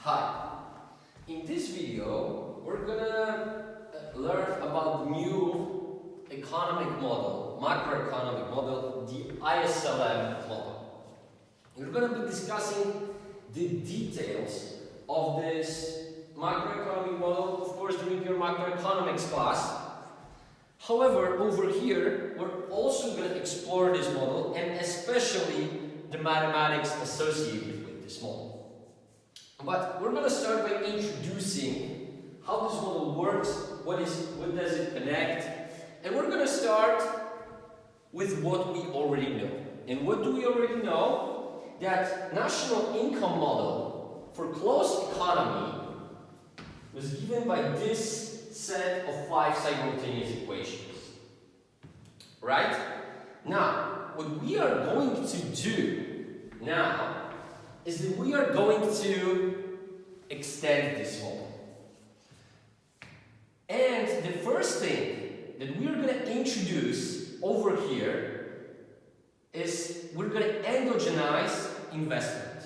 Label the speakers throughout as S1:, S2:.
S1: Hi, in this video we're gonna learn about the new economic model, macroeconomic model, the ISLM model. We're gonna be discussing the details of this macroeconomic model, of course, during your macroeconomics class. However, over here, we're also going to explore this model and especially the mathematics associated with this model. But we're going to start by introducing how this model works, what does it connect, and we're going to start with what we already know. And what do we already know? That national income model for closed economy was given by this set of 5 simultaneous equations. Right? Now, what we are going to do now is that we are going to extend this model. And the first thing that we are going to introduce over here is we're going to endogenize investment.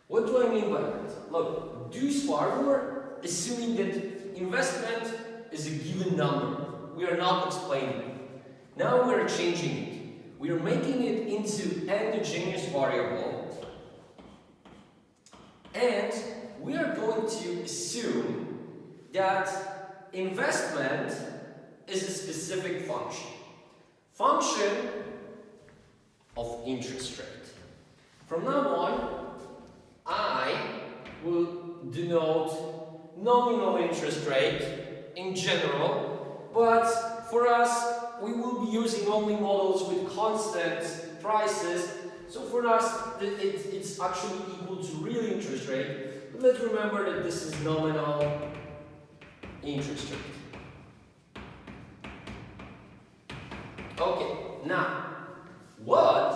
S1: What do I mean by that? Look, thus far we're assuming that investment is a given number. We are not explaining it. Now we are changing it. We are making it into endogenous variable. And we are going to assume that investment is a specific function. Function of interest rate. From now on, I will denote nominal interest rate in general, but for us, we will be using only models with constant prices. So for us, it's actually equal to real interest rate. But let's remember that this is nominal interest rate. Okay, now, what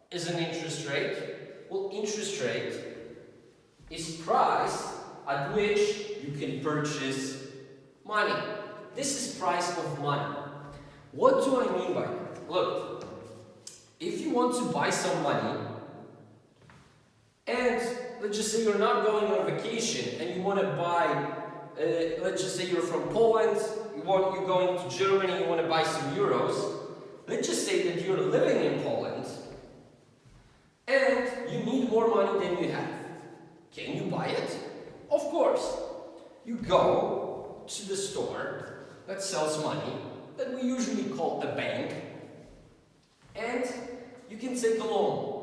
S1: is an interest rate? Well, interest rate is price at which you can purchase money. This is price of money. What do I mean by that? Look, if you want to buy some money, and let's just say you're not going on vacation and you want to buy, let's just say you're from Poland, you're going to Germany, you want to buy some euros. Let's just say that you're living in Poland and you need more money than you have. Can you buy it? Of course. You go to the store that sells money, that we usually call a bank, and you can take a loan.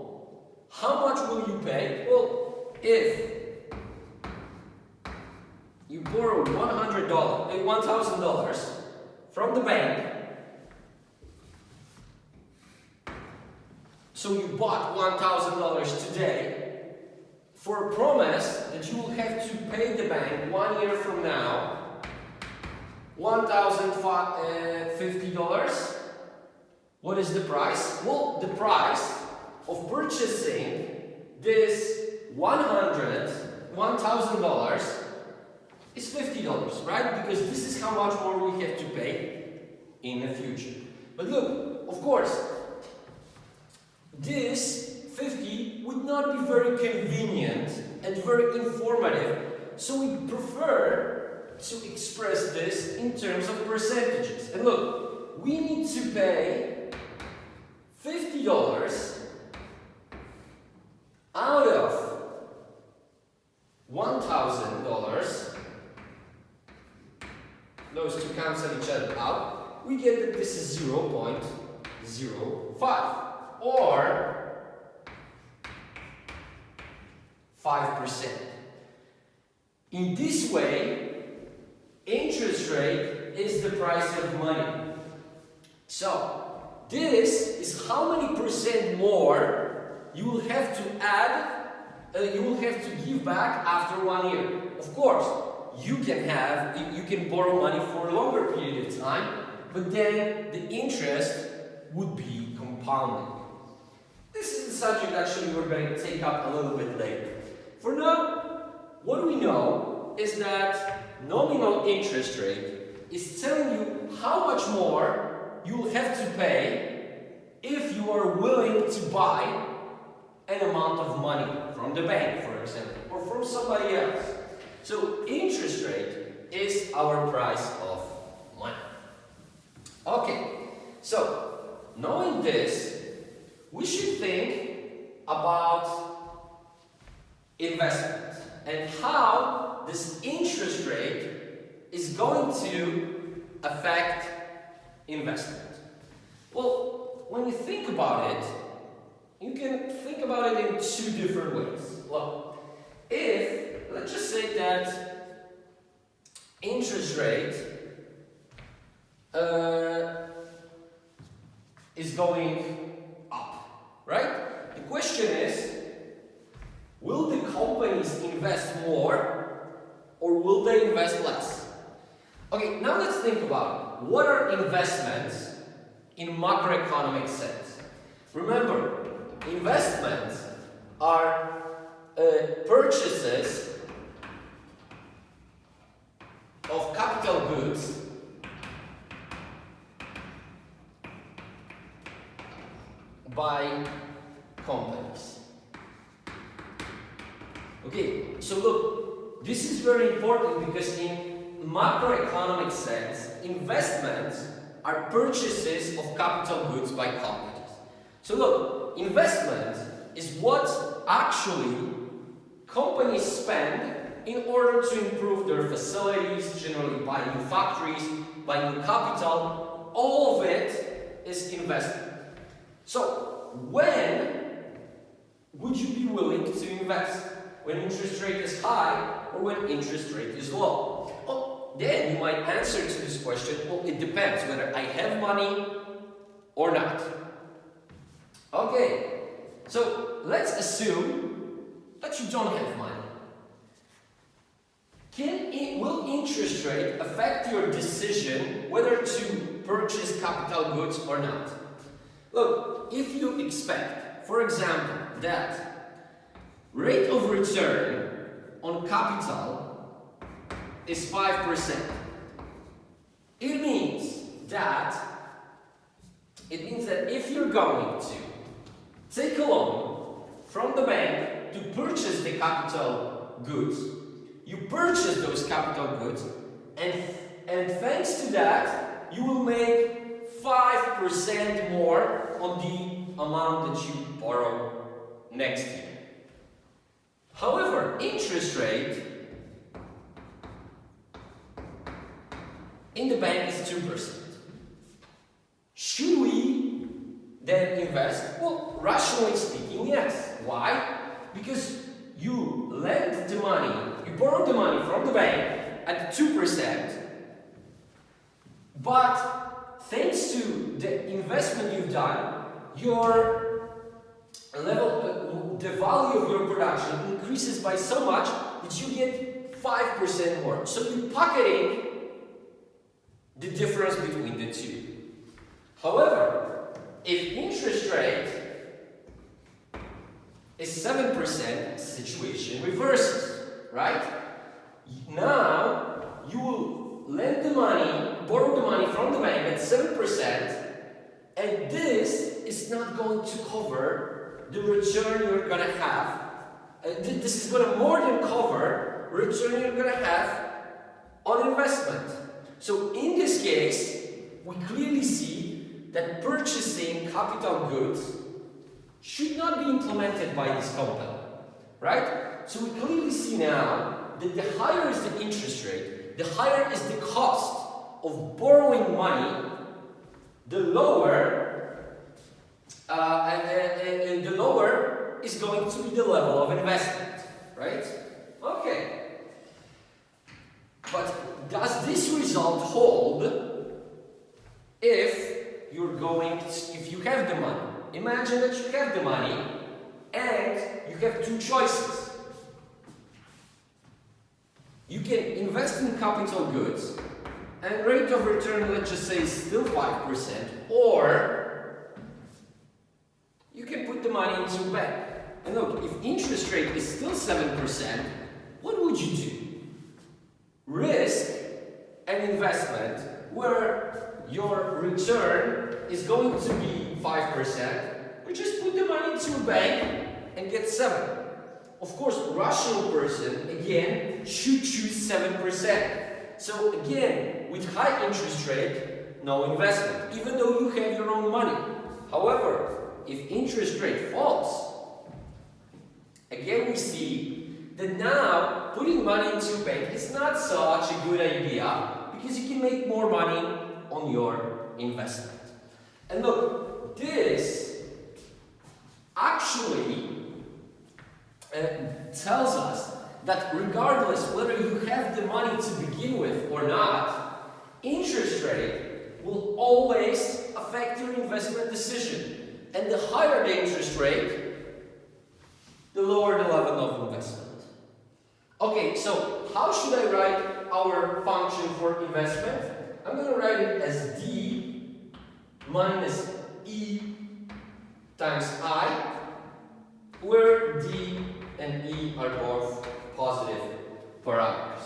S1: How much will you pay? Well, if you borrow $1,000 from the bank, so you bought $1,000 today, for a promise that you will have to pay the bank 1 year from now $1,050. What is the price? Well, the price of purchasing this $1,000 is $50, right? Because this is how much more we have to pay in the future. But look, of course, this 50 would not be very convenient and very informative, so we prefer to express this in terms of percentages. And look, we need to pay $50 out of $1,000. Those two cancel each other out. We get that this is 0.05 or 5%. In this way, interest rate is the price of money. So, this is how many percent more you will have to add, you will have to give back after 1 year. Of course, you can borrow money for a longer period of time, but then the interest would be compounded. This is the subject actually we're going to take up a little bit later. For now, what we know is that nominal interest rate is telling you how much more you will have to pay if you are willing to buy an amount of money from the bank, for example, or from somebody else. So interest rate is our price of money. Okay, so knowing this, we should think about investment and how this interest rate is going to affect investment. Well, when you think about it, you can think about it in two different ways. Well, if, let's just say that interest rate is going up, right? The question is, will the companies invest more or will they invest less? Okay, now let's think about it. What are investments in macroeconomic sense? Remember, investments are purchases of capital goods by companies. Okay, so look, this is very important because in macroeconomic sense, investments are purchases of capital goods by companies. So look, investment is what actually companies spend in order to improve their facilities, generally buy new factories, buy new capital. All of it is investment. So when would you be willing to invest? When interest rate is high or when interest rate is low? Well, then you might answer to this question, well, it depends whether I have money or not. Okay, so let's assume that you don't have money. Will interest rate affect your decision whether to purchase capital goods or not? Look, if you expect, for example, that rate of return on capital is 5%, it means that if you're going to take a loan from the bank to purchase the capital goods, you purchase those capital goods, and thanks to that, you will make 5% more on the amount that you borrow next year. However, interest rate in the bank is 2%. Should we then invest? Well, rationally speaking, yes. Why? Because you lend the money, you borrow the money from the bank at 2%, but thanks to the investment you've done, your level, the value of your production increases by so much that you get 5% more. So you're pocketing the difference between the two. However, if interest rate is 7%, situation reverses, right? Now you will lend the money, borrow the money from the bank at 7%, and this is not going to cover the return you're gonna have. This is gonna more than cover return you're gonna have on investment. So in this case, we clearly see that purchasing capital goods should not be implemented by this company, right? So we clearly see now that the higher is the interest rate, the higher is the cost of borrowing money, the lower is going to be the level of investment, right? Okay. But does this result hold if you have the money? Imagine that you have the money and you have two choices. You can invest in capital goods and rate of return, let's just say, is still 5%, or you can put the money into a bank. And look, if interest rate is still 7%, what would you do? Risk an investment where your return is going to be 5%, or just put the money into a bank and get 7%. of course, rational person, again, should choose 7%. So again, with high interest rate, no investment, even though you have your own money. However, if interest rate falls, again we see that now putting money into a bank is not such a good idea because you can make more money on your investment. And look, this actually tells us that regardless whether you have the money to begin with or not, interest rate will always affect your investment decision. And the higher the interest rate, the lower the level of investment. Okay, so how should I write our function for investment? I'm going to write it as D minus E times I, where D and E are both positive parameters.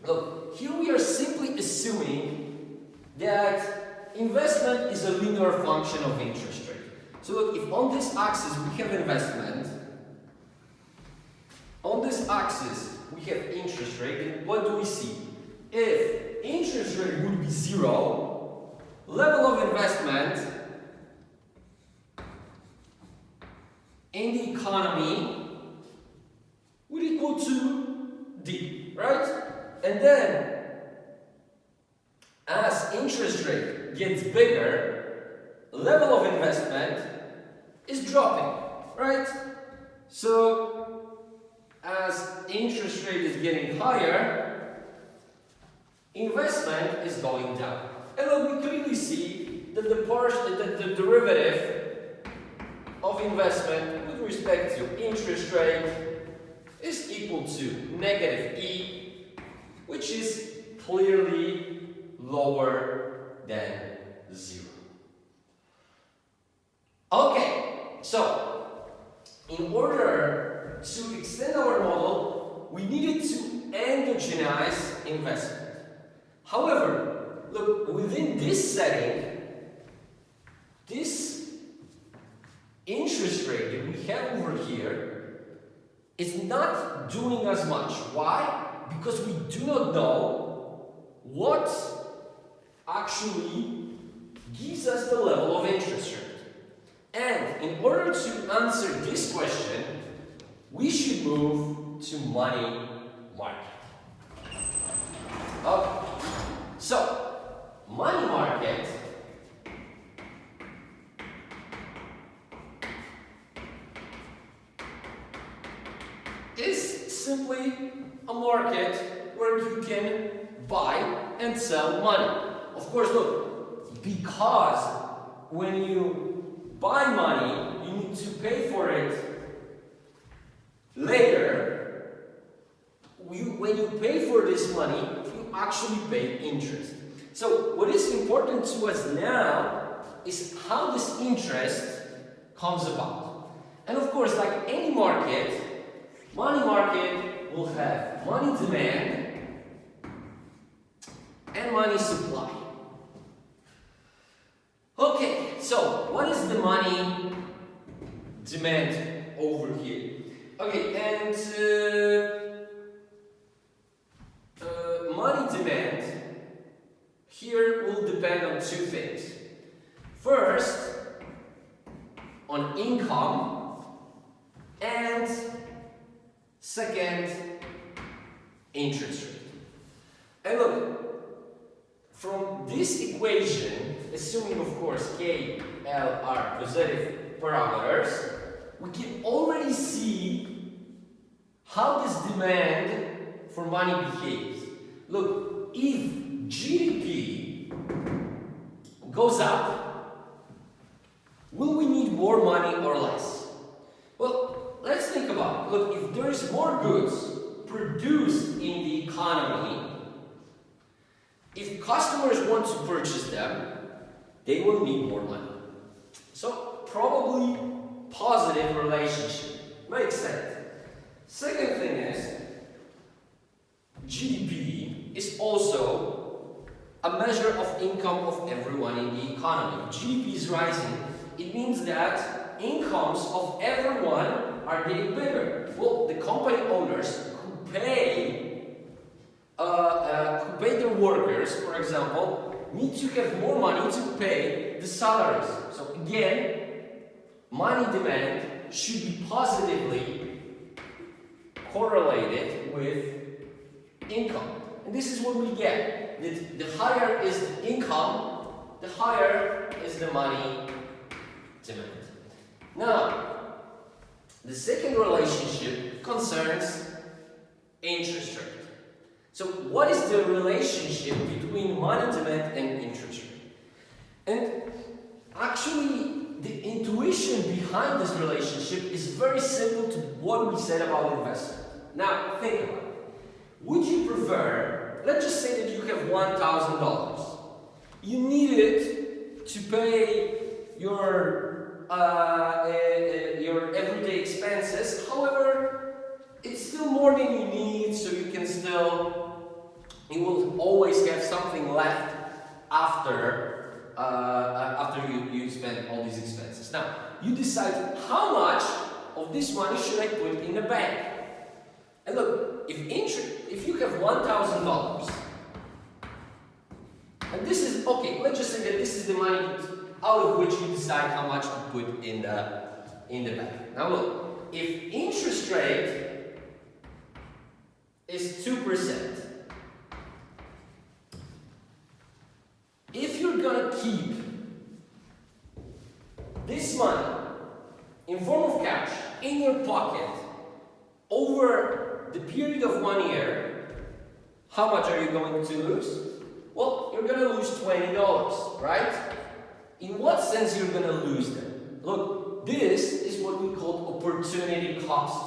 S1: Look, here we are simply assuming that investment is a linear function of interest rate. So look, if on this axis we have investment, on this axis we have interest rate, and what do we see? If interest rate would be 0, level of investment in the economy would equal to D, right? And then, as interest rate gets bigger, level of investment is dropping, right? So, as interest rate is getting higher, investment is going down. And then we clearly see that the derivative of investment with respect to interest rate is equal to negative E, which is clearly lower than 0. Okay, so in order to extend our model, we needed to endogenize investment. However, look, within this setting, this interest rate that we have over here is not doing as much. Why? Because we do not know what actually gives us the level of interest rate. And in order to answer this question, we should move to money market. Okay. So, money market is simply a market where you can buy and sell money. Of course, look, because when you buy money, you need to pay for it later. When you pay for this money, you actually pay interest. So what is important to us now is how this interest comes about. And of course, like any market, money market will have money demand and money supply. Okay, so what is the money demand over here? Okay, and money demand here will depend on two things. First, on income, and second, interest rate. And look, from this equation, assuming of course K, L are positive parameters, we can already see how this demand for money behaves. Look, if GDP goes up, will we need more money or less? Well, let's think about it. Look, if there is more goods produced in the economy, if customers want to purchase them, they will need more money. So, probably positive relationship. Makes sense. Second thing is, GDP is also a measure of income of everyone in the economy. If GDP is rising, it means that incomes of everyone are getting bigger. Well, the company owners who pay their workers, for example, need to have more money to pay the salaries. So again, money demand should be positively correlated with income. And this is what we get. The higher is the income, the higher is the money demand. Now, the second relationship concerns interest rate. So what is the relationship between money demand and interest rate? And actually, the intuition behind this relationship is very simple to what we said about investment. Now, think about it. Would you prefer, let's just say that you have $1,000. You need it to pay your everyday expenses. However, it's still more than you need, so you will always have something left after you spend all these expenses. Now, you decide how much of this money should I put in the bank. And look, if you have $1,000, and this is, okay, let's just say that this is the money out of which you decide how much to put in the bank. Now look, if interest rate is 2%, if you're gonna keep this money in form of cash in your pocket over the period of 1 year, how much are you going to lose? Well, you're going to lose $20, right? In what sense you're going to lose them? Look, this is what we call opportunity cost.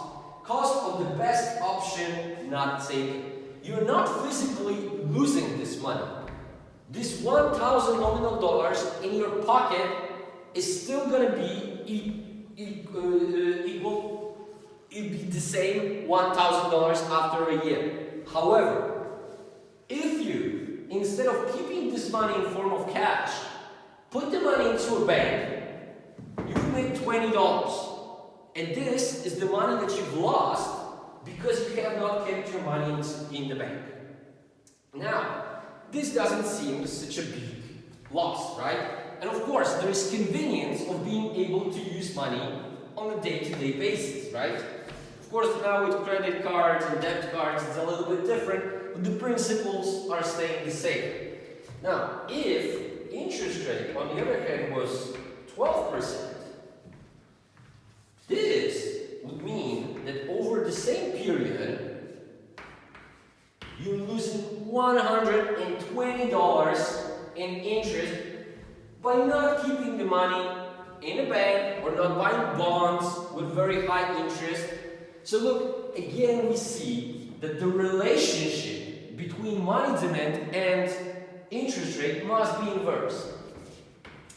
S1: Cost of the best option not taken. You're not physically losing this money. This $1,000 nominal dollars in your pocket is still going to be it'd be the same $1,000 after a year. However, if you, instead of keeping this money in form of cash, put the money into a bank, you will make $20. And this is the money that you've lost because you have not kept your money in the bank. Now, this doesn't seem such a big loss, right? And of course, there is convenience of being able to use money on a day-to-day basis, right? Of course, now with credit cards and debit cards, it's a little bit different, but the principles are staying the same. Now, if interest rate, on the other hand, was 12%, this would mean that over the same period, you're losing $120 in interest by not keeping the money in a bank or not buying bonds with very high interest. So look, again we see that the relationship between money demand and interest rate must be inverse.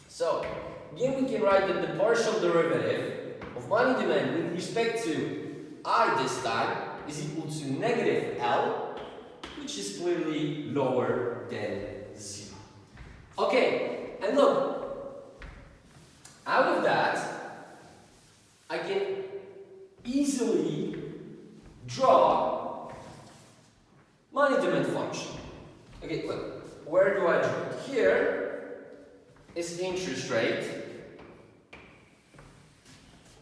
S1: So, again we can write that the partial derivative of money demand with respect to I this time is equal to negative L, which is clearly lower than 0. Okay, and look, out of that, I can easily draw money demand function. Okay, look, where do I draw it? Here is interest rate,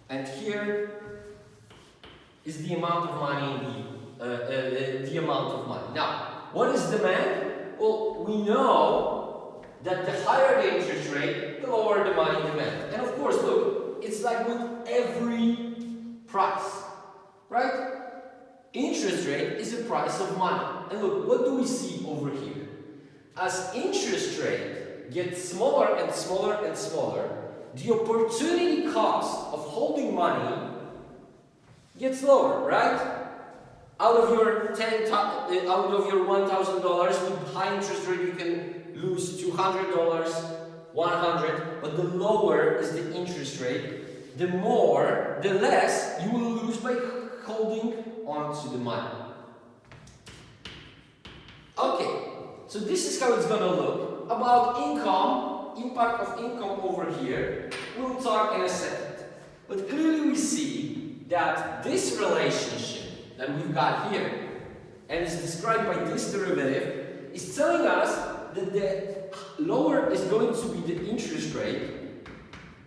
S1: and here is the amount of money the amount of money. Now, what is demand? Well, we know that the higher the interest rate, the lower the money demand. And of course, look, it's like with every price, right? Interest rate is the price of money. And look, what do we see over here? As interest rate gets smaller and smaller and smaller, the opportunity cost of holding money gets lower, right? Out of your $1,000 with high interest rate, you can lose $200, $100. But the lower is the interest rate, the less you will lose by holding on to the money. Okay, so this is how it's gonna look. About income, impact of income over here, we'll talk in a second. But clearly we see that this relationship that we've got here, and is described by this derivative, is telling us that the lower is going to be the interest rate,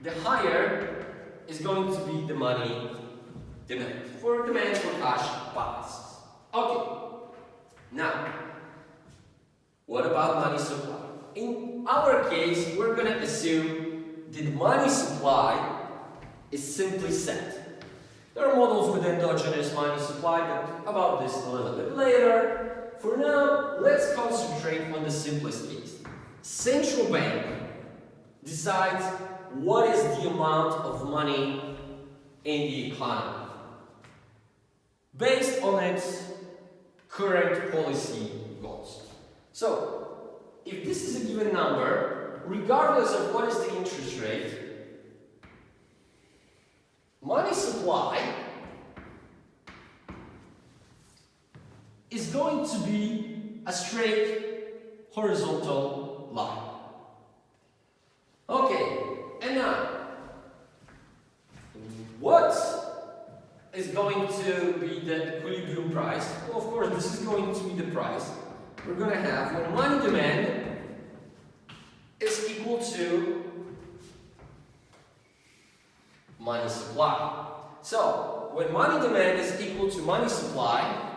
S1: the higher is going to be the money demand for cash balances. Okay, now, what about money supply? In our case, we're going to assume that money supply is simply set. There are models with endogenous money supply, but about this a little bit later. For now, let's concentrate on the simplest case. Central bank decides what is the amount of money in the economy based on its current policy goals. So, if this is a given number, regardless of what is the interest rate, money supply is going to be a straight horizontal line. Okay, and now, what is going to be the equilibrium price? Well, of course, this is going to be the price we're going to have when money demand is equal to money supply. So, when money demand is equal to money supply,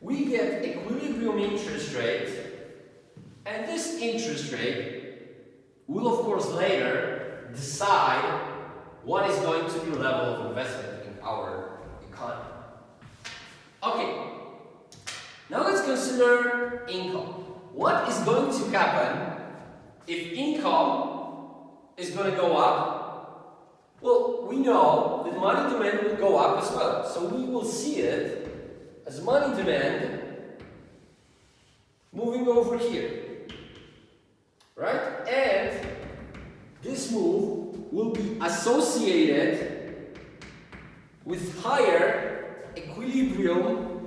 S1: we get equilibrium interest rate, and this interest rate will of course later decide what is going to be the level of investment in our economy. Okay, now let's consider income. What is going to happen if income is going to go up? Well, we know that money demand will go up as well, so we will see it as money demand moving over here, right? And this move will be associated with higher equilibrium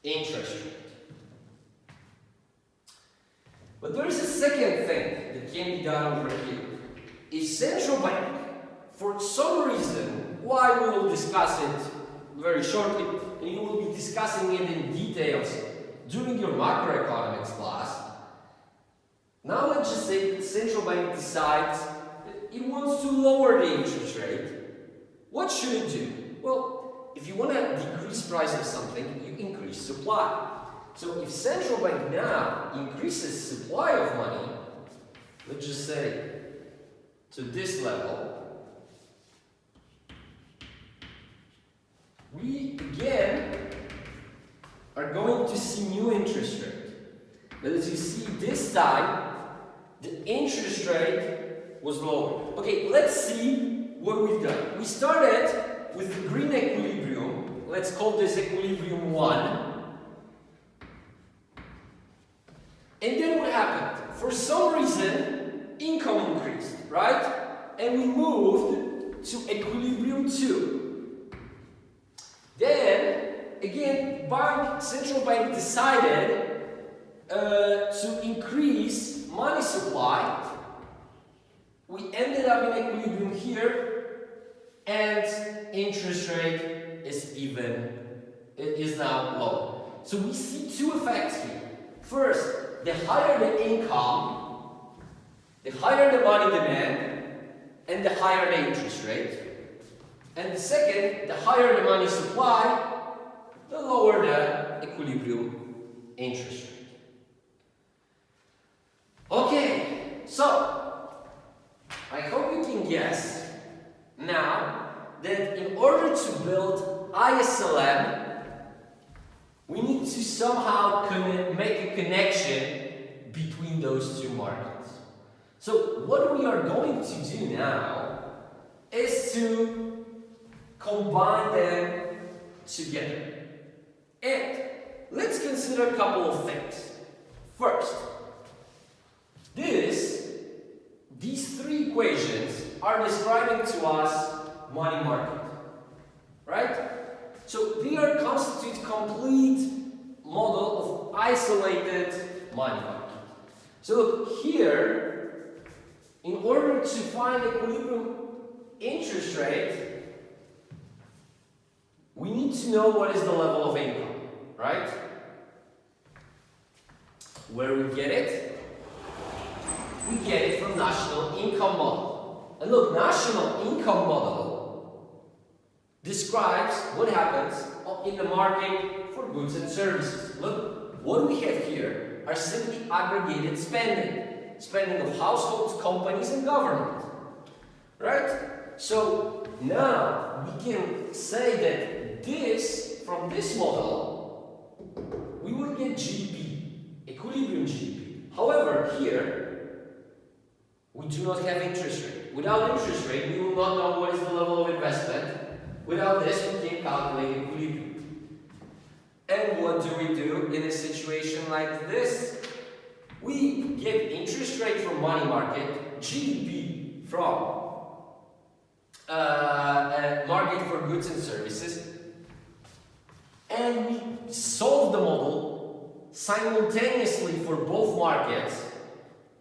S1: interest rate. But there is a second thing that can be done over here. If central bank, for some reason, why we will discuss it very shortly, and you will be discussing it in details during your macroeconomics class. Now let's just say the central bank decides that it wants to lower the interest rate. What should it do? Well, if you want to decrease price of something, you increase supply. So if central bank now increases supply of money, let's just say to this level, we again are going to see new interest rate. But as you see this time, the interest rate was lower. Okay, let's see what we've done. We started with the green equilibrium. Let's call this equilibrium 1. And then what happened? For some reason, income increased, right? And we moved to equilibrium 2. Then, again, central bank decided to increase money supply. We ended up in equilibrium here, and interest rate is now low. So we see two effects here. First, the higher the income, the higher the money demand, and the higher the interest rate. And the second, the higher the money supply, the lower the equilibrium interest rate. Okay, so I hope you can guess now that in order to build ISLM, we need to somehow make a connection between those two markets. So what we are going to do now is to combine them together. And let's consider a couple of things. First, these three equations are describing to us money market, right? So they are constitute complete model of isolated money market. So look, here in order to find equilibrium interest rate, we need to know what is the level of income, right? Where we get it? We get it from national income model. And look, national income model describes what happens in the market for goods and services. Look, what we have here are simply aggregated spending. Spending of households, companies, and government. Right? So now we can say that this, from this model, we will get GDP, equilibrium GDP. However, here, we do not have interest rate. Without interest rate, we will not know what is the level of investment. Without this, we can calculate equilibrium. And what do we do in a situation like this? We get interest rate from money market, GDP from market for goods and services, and we solve the model simultaneously for both markets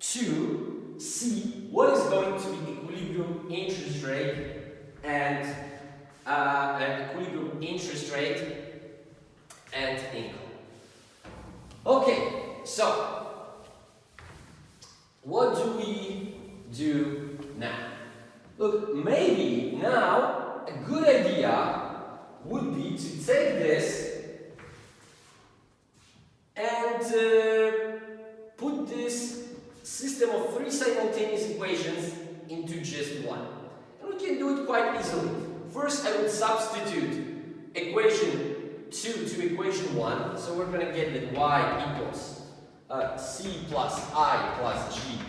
S1: to see what is going to be equilibrium interest rate and income. Okay, so what do we do now? Look, maybe now a good idea would be to take this and put this system of three simultaneous equations into just one. And we can do it quite easily. First, I would substitute equation 2 to equation 1. So we're going to get that y equals c plus I plus g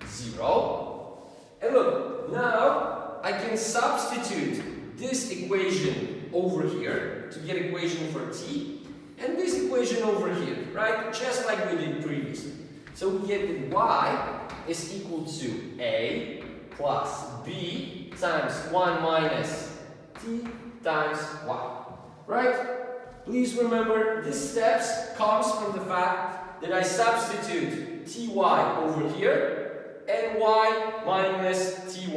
S1: 0. And look, now I can substitute this equation over here to get equation for t, and this equation over here, right? Just like we did previously. So we get that y is equal to a plus b times 1 minus t times y, right? Please remember, this steps comes from the fact that I substitute ty over here and y minus ty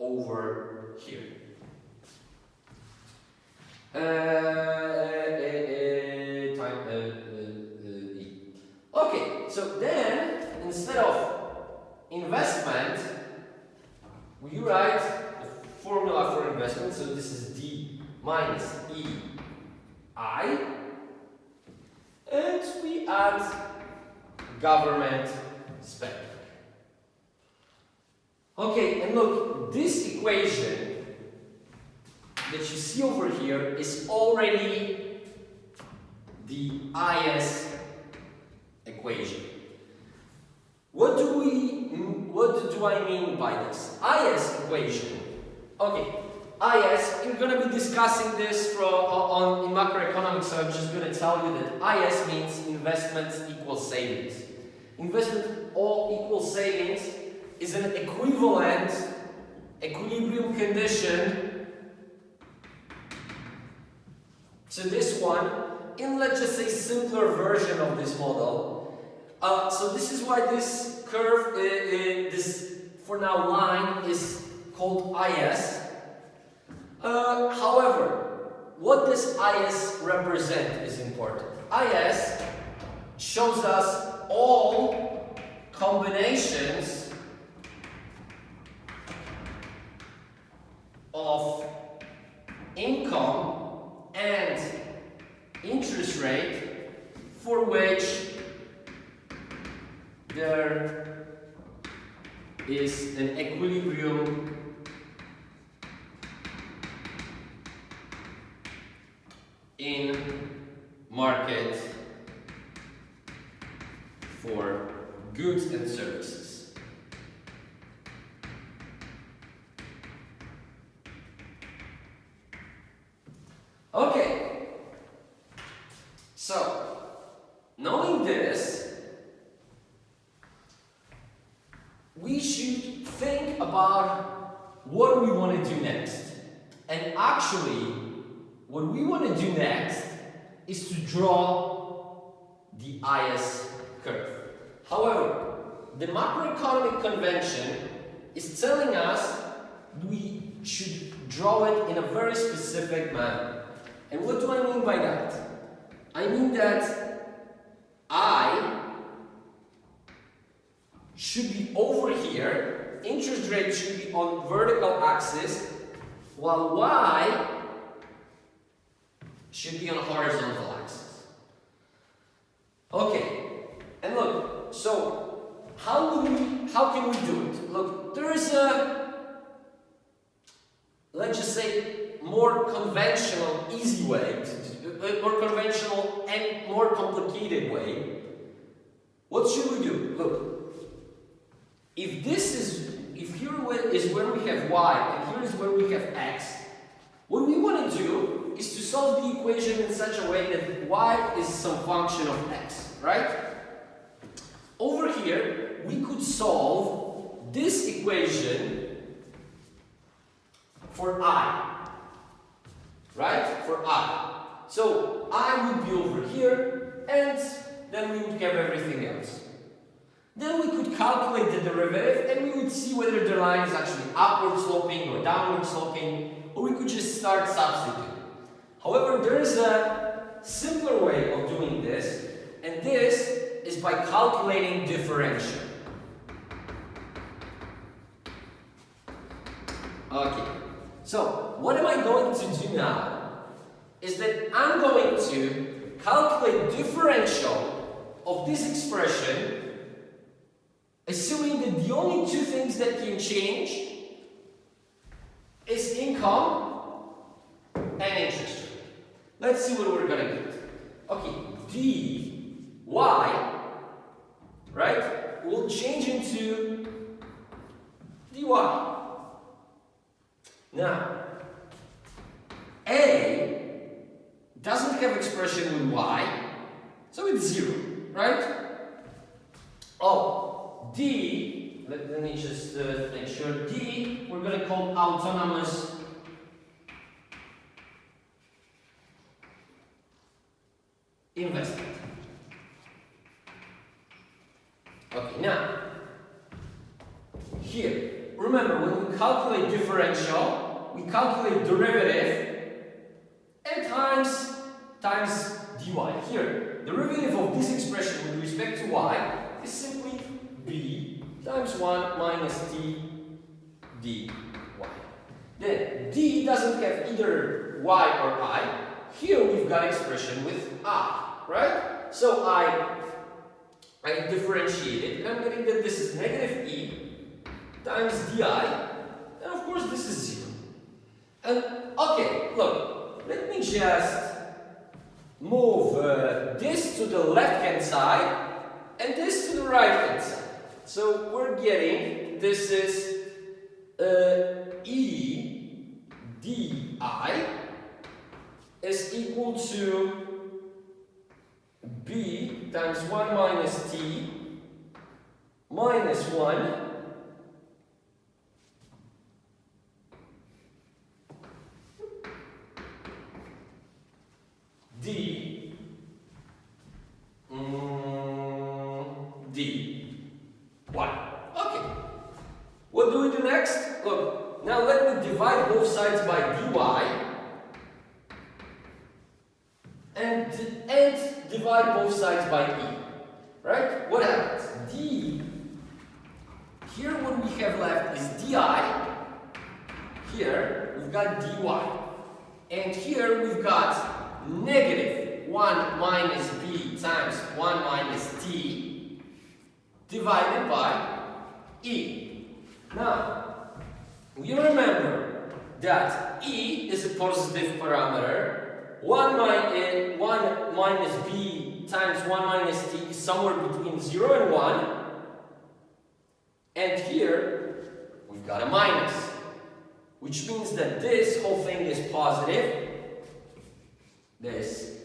S1: over here. Okay, so then instead of investment, we write the formula for investment. So this is d minus ei, and we add government spending. Okay, and look, this equation that you see over here is already the IS equation. What do I mean by this? IS equation. Okay, IS, we're going to be discussing this in macroeconomics, so I'm just going to tell you that IS means investments equals savings. Investment all equals savings is an equivalent equilibrium condition to this one in, let's just say, simpler version of this model. So this is why this curve, this for now line, is called IS. However, what does IS represent is important. IS shows us all combinations of income and interest rate for which there is an equilibrium in market for goods and services. Okay, so knowing this, we should think about what we want to do next. And actually, what we want to do next is to draw the IS curve. However, the macroeconomic convention is telling us we should draw it in a very specific manner. And what do I mean by that? I mean that I should be over here, interest rate should be on vertical axis, while y should be on a horizontal axis. Okay, and look, so how can we do it? Look, there is a, let's just say, more conventional, easy way, more conventional and more complicated way. What should we do? Look, if here is where we have y and here is where we have x, what we want to do is to solve the equation in such a way that y is some function of x, right? Over here, we could solve this equation for I, right? For I. So I would be over here, and then we would have everything else. Then we could calculate the derivative, and we would see whether the line is actually upward sloping or downward sloping, or we could just start substituting. However, there is a simpler way of doing this, and this is by calculating differential. Okay, so what am I going to do now is that I'm going to calculate differential of this expression, assuming that the only two things that can change is income and interest rate. Let's see what we're gonna get. Okay, dy, right, will change into dy. Now, a doesn't have expression with y, so it's 0, right? Oh, d, let me just make sure, d, we're going to call autonomous investment. Okay, now, here, remember, when we calculate differential, we calculate derivative and times dy. Here, derivative of this expression with respect to y is simply b times 1 minus t dy. Then, d doesn't have either y or I. Here we've got expression with I, right? So I differentiate it, and I'm getting that this is negative e times di, and of course this is 0. And okay, look, let me just move this to the left-hand side and this to the right-hand side. So we're getting, this is e di is equal to b times 1 minus t minus 1 d y. Okay. What do we do next? Look, now let me divide both sides by dy and divide both sides by e. Right? What happens? D, here what we have left is di, here we've got dy, and here we've got negative 1 minus b times 1 minus t divided by e. Now, we remember that e is a positive parameter. 1 minus b times 1 minus t is somewhere between 0 and 1. And here, we've got a minus, which means that this whole thing is positive. This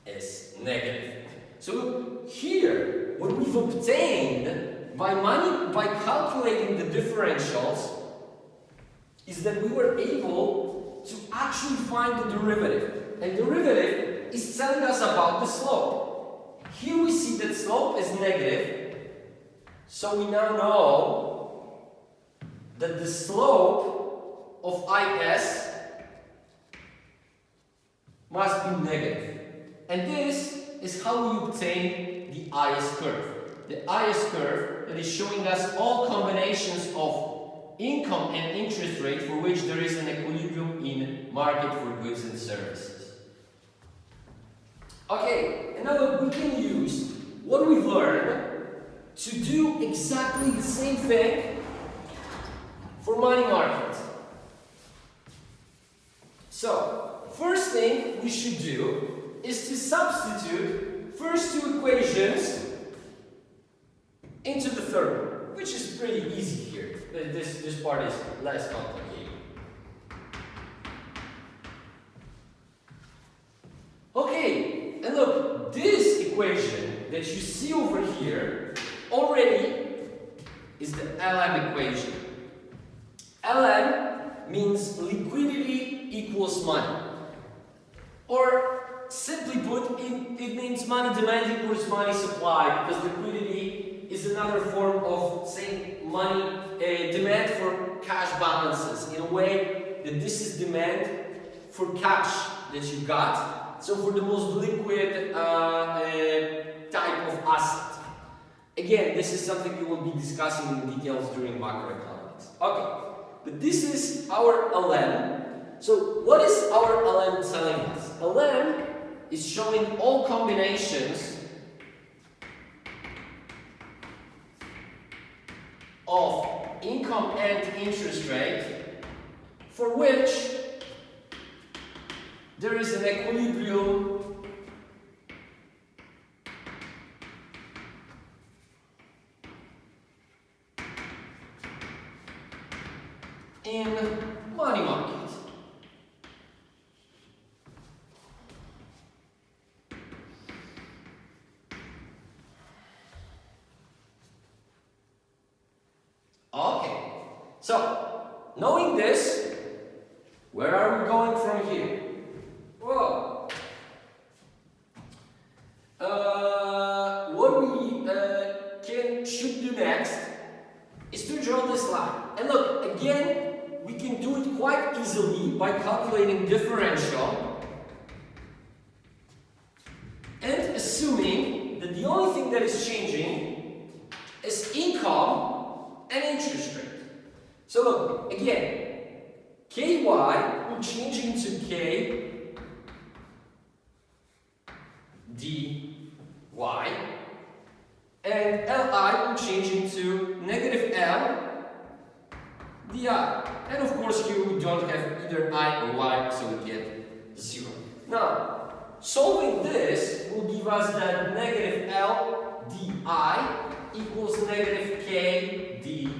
S1: is negative. So look, here, what we've obtained by calculating the differentials is that we were able to actually find the derivative. And derivative is telling us about the slope. Here we see that slope is negative, So we now know that the slope of IS must be negative. And this is how we obtain the IS curve. The IS curve that is showing us all combinations of income and interest rate for which there is an equilibrium in market for goods and services. Okay, and now we can use what we've learned to do exactly the same thing for money market. So, first thing we should do is to substitute first two equations into the third one, which is pretty easy here. This part is less complicated. Okay, and look, this equation that you see over here already is the LM equation. LM means liquidity equals money. Or simply put, it means money demand equals money supply, because liquidity is another form of saying money demand for cash balances, in a way that this is demand for cash that you got, so for the most liquid type of asset. Again, this is something we will be discussing in details during macroeconomics. Okay, but this is our LM. So what is our LM telling us? LM is showing all combinations of income and interest rate for which there is an equilibrium in money market. Okay, so knowing this, where are we going from here? Whoa. What we should do next is to draw this line. And look, again, we can do it quite easily by calculating differential and assuming that the only thing that is changing is income and interest rate. So look, again, KY will change into K dy, and Li will change into negative L di. And of course here we don't have either I or Y, so we get 0. Now, solving this will give us that negative L di equals negative K dy,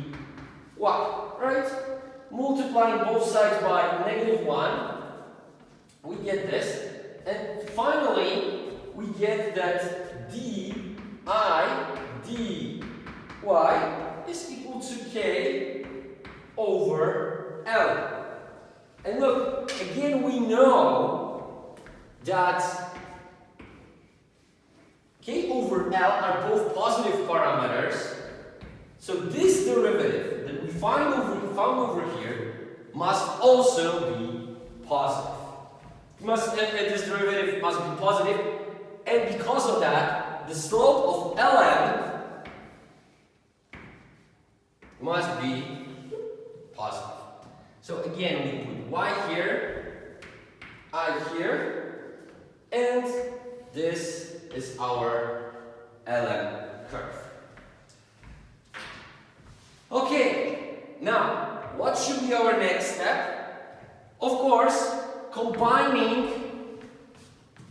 S1: right? Multiplying both sides by negative 1, we get this. And finally, we get that di dy is equal to K over L. And look, again we know that K over L are both positive parameters. So this derivative that we found over here must also be positive. This derivative must be positive, and because of that, the slope of LM must be positive. So again, we put Y here, I here, and this is our LM curve. Okay, now what should be our next step? Of course, combining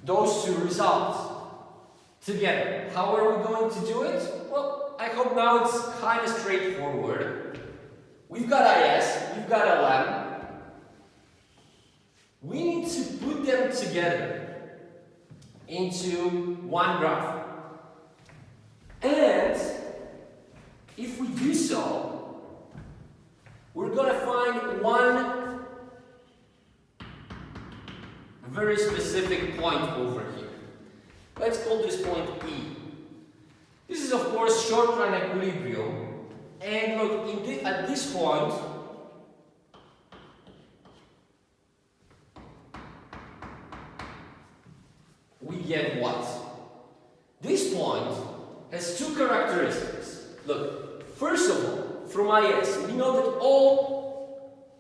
S1: those two results together. How are we going to do it? Well, I hope now it's kind of straightforward. We've got IS, we've got LM. We need to put them together into one graph. And if we do so, we're going to find one very specific point over here. Let's call this point E. This is of course course short-run equilibrium. And look, at this point, we get what? This point has two characteristics. Look, first of all, from IS, we know that all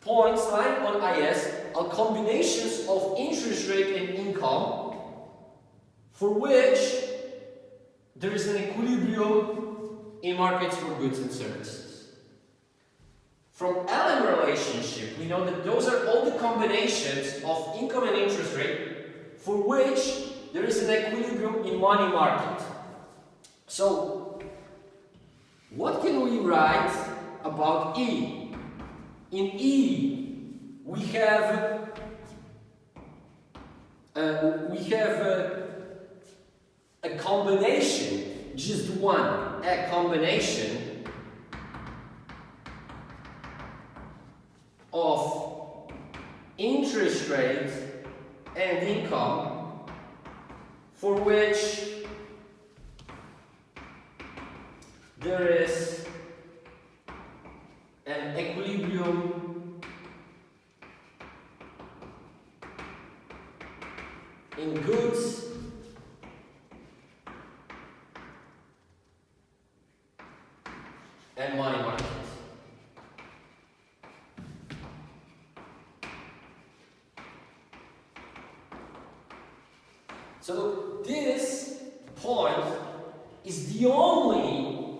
S1: points lying on IS are combinations of interest rate and income for which there is an equilibrium in markets for goods and services. From LM relationship, we know that those are all the combinations of income and interest rate for which there is an equilibrium in money market. So, what can we write about E? In E, we have a combination, just one, a combination of interest rate and income for which there is an equilibrium in goods and money market. So this point is the only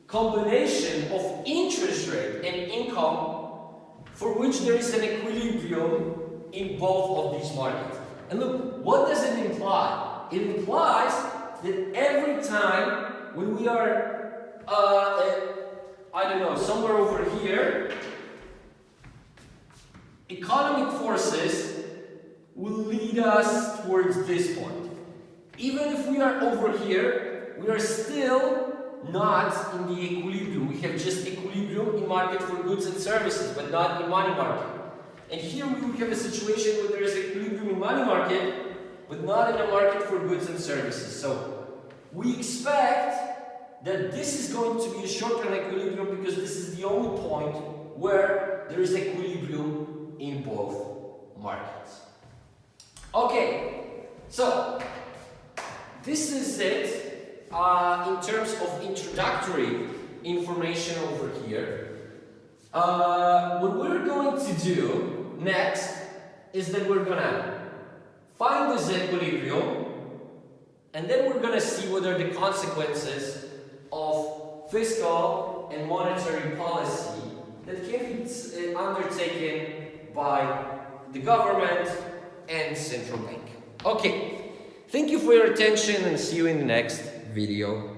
S1: combination of interest rate and income for which there is an equilibrium in both of these markets. And look, what does it imply? It implies that every time when we are I don't know, somewhere over here, economic forces will lead us towards this point. Even if we are over here, we are still not in the equilibrium. We have just equilibrium in market for goods and services, but not in money market. And here we have a situation where there is equilibrium in money market, but not in a market for goods and services. So we expect that this is going to be a short-run equilibrium because this is the only point where there is equilibrium in both markets. Okay, so this is it in terms of introductory information over here. What we're going to do next is that we're gonna find this equilibrium, and then we're gonna see what are the consequences of fiscal and monetary policy that can be undertaken by the government and central bank. Okay, thank you for your attention and see you in the next video.